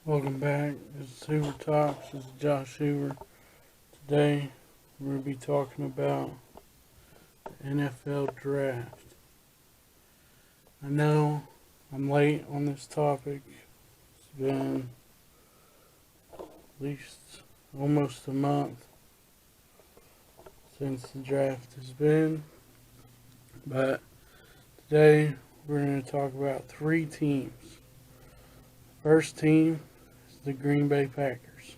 Welcome back. This is Hoover Talks. This is Josh Hoover. Today we're going to be talking about the NFL Draft. I know I'm late on this topic. It's been at least almost a month since the draft has been. But today we're going to talk about three teams. First team is the Green Bay Packers.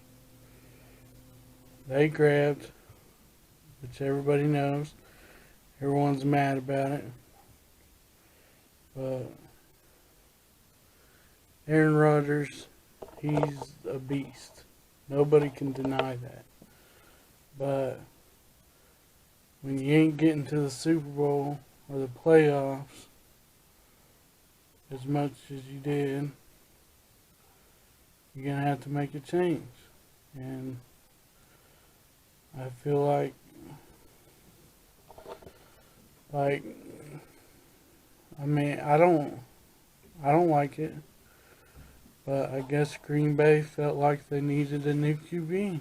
They grabbed, which everybody knows, everyone's mad about it, but Aaron Rodgers, he's a beast. Nobody can deny that. But when you ain't getting to the Super Bowl or the playoffs as much as you did, you're going to have to make a change. And I feel like I mean, I don't like it, but I guess Green Bay felt like they needed a new QB.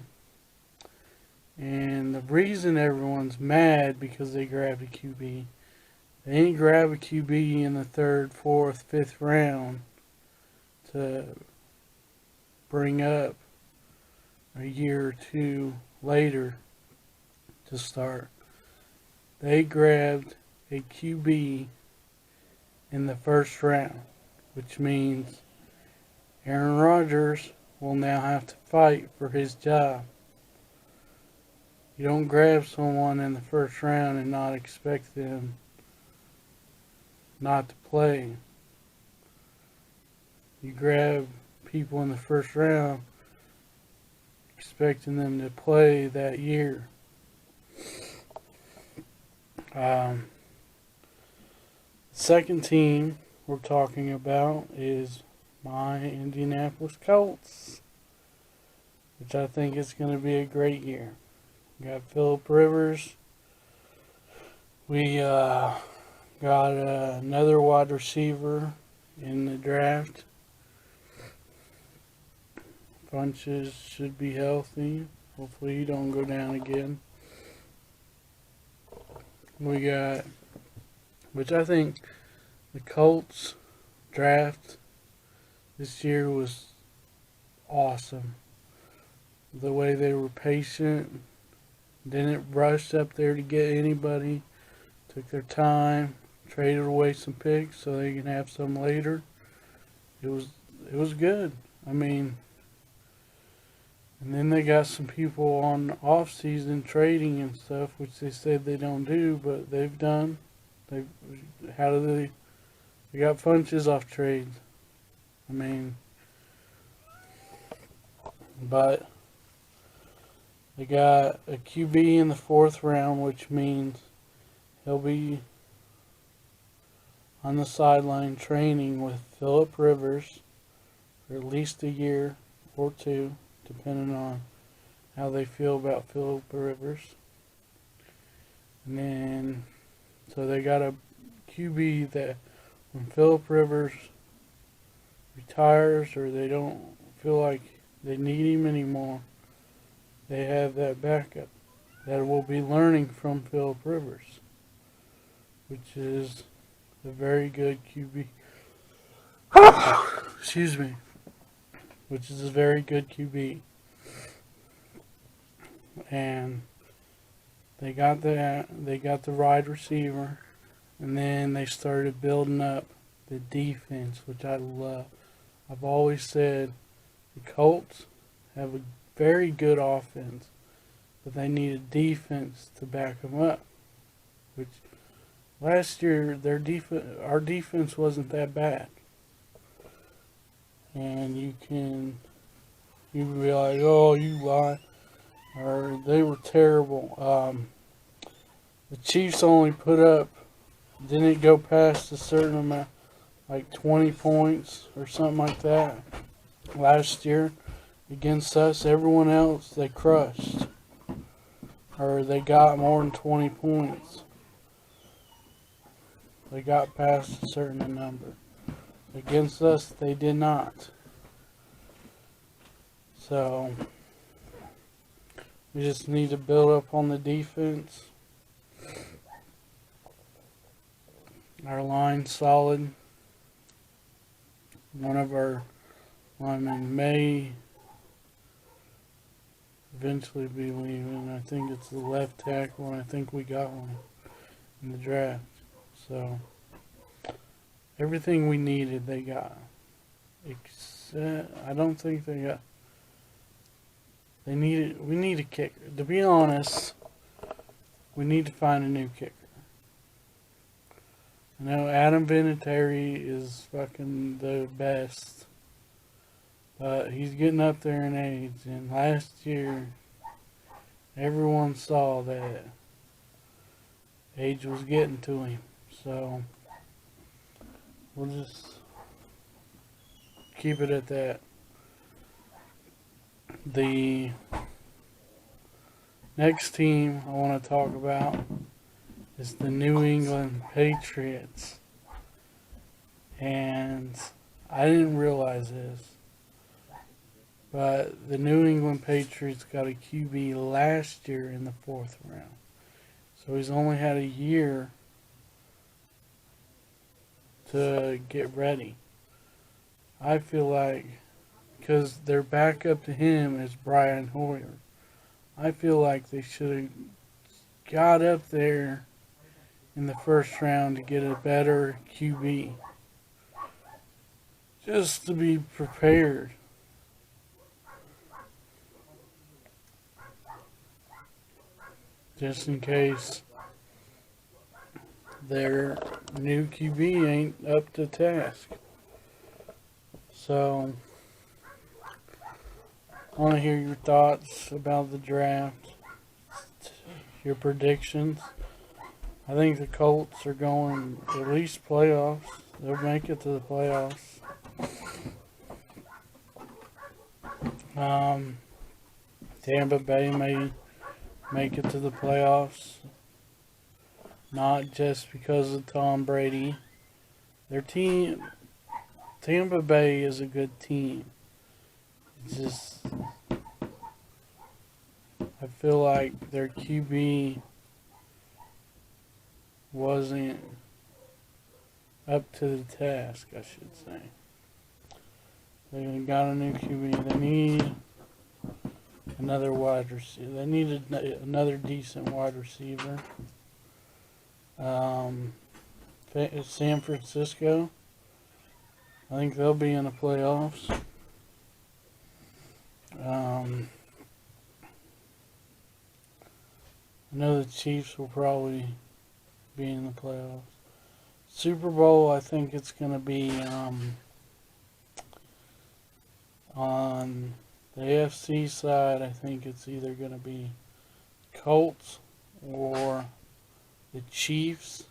And the reason everyone's mad because they grabbed a QB, they didn't grab a QB in the third, fourth, fifth round to bring up a year or two later to start. They grabbed a QB in the first round, which means Aaron Rodgers will now have to fight for his job. You don't grab someone in the first round and not expect them not to play. You grab people in the first round expecting them to play that year. Second team we're talking about is my Indianapolis Colts, which I think is going to be a great year. We got Phillip Rivers. We got another wide receiver in the draft. Funches should be healthy. Hopefully he don't go down again. We got, which I think the Colts draft this year was awesome. The way they were patient, didn't rush up there to get anybody, took their time, traded away some picks so they can have some later. It was good. I mean, and then they got some people on off-season trading and stuff, which they said they don't do, but they've done. They got Funches off trades. I mean, but they got a QB in the fourth round, which means he'll be on the sideline training with Phillip Rivers for at least a year or two, depending on how they feel about Phillip Rivers. And then, so they got a QB that when Phillip Rivers retires or they don't feel like they need him anymore, they have that backup that will be learning from Phillip Rivers, which is a very good QB. Excuse me. Which is a very good QB. And they got the wide receiver, and then they started building up the defense, which I love. I've always said the Colts have a very good offense, but they need a defense to back them up. Which last year our defense wasn't that bad. And you can be like, oh, you lie, or they were terrible. The Chiefs only didn't go past a certain amount, like 20 points or something like that last year against us. Everyone else they crushed, or they got more than 20 points. They got past a certain number. Against us, they did not. So we just need to build up on the defense. Our line's solid. One of our linemen may eventually be leaving. I think it's the left tackle, and I think we got one in the draft. So everything we needed, they got. Except I don't think they got. We need a kicker. To be honest, we need to find a new kicker. I know Adam Vinatieri is fucking the best, but he's getting up there in age. And last year, everyone saw that age was getting to him. So we'll just keep it at that. The next team I want to talk about is the New England Patriots. And I didn't realize this, but the New England Patriots got a QB last year in the 4th round. So he's only had a year to get ready. I feel like, because their backup to him is Brian Hoyer, I feel like they should have got up there in the 1st round to get a better QB. Just to be prepared. Just in case their new QB ain't up to task. So I want to hear your thoughts about the draft, your predictions. I think the Colts are going at least playoffs. They'll make it to the playoffs. Tampa Bay may make it to the playoffs. Not just because of Tom Brady. Their team, Tampa Bay is a good team. It's just, I feel like their QB wasn't up to the task, I should say. They got a new QB. They need another wide receiver. They need another decent wide receiver. San Francisco, I think they'll be in the playoffs. I know the Chiefs will probably be in the playoffs. Super Bowl, I think it's going to be on the AFC side. I think it's either going to be Colts or the Chiefs.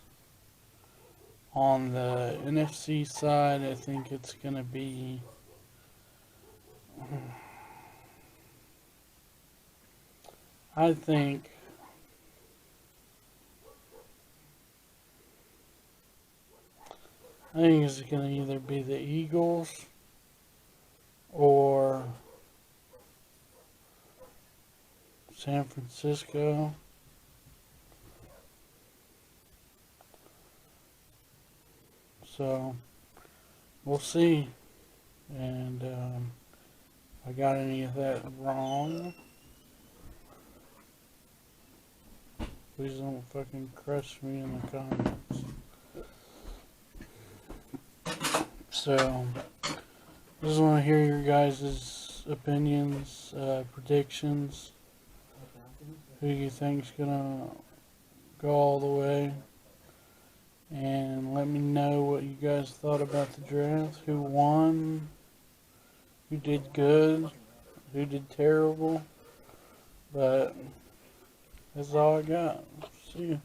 On the NFC side, I think it's going to be I think it's going to either be the Eagles or San Francisco. So we'll see. And if I got any of that wrong, please don't fucking crush me in the comments. So just want to hear your guys' opinions, predictions. Who you think's gonna go all the way? And let me know what you guys thought about the draft. Who won? Who did good? Who did terrible? But that's all I got. See you.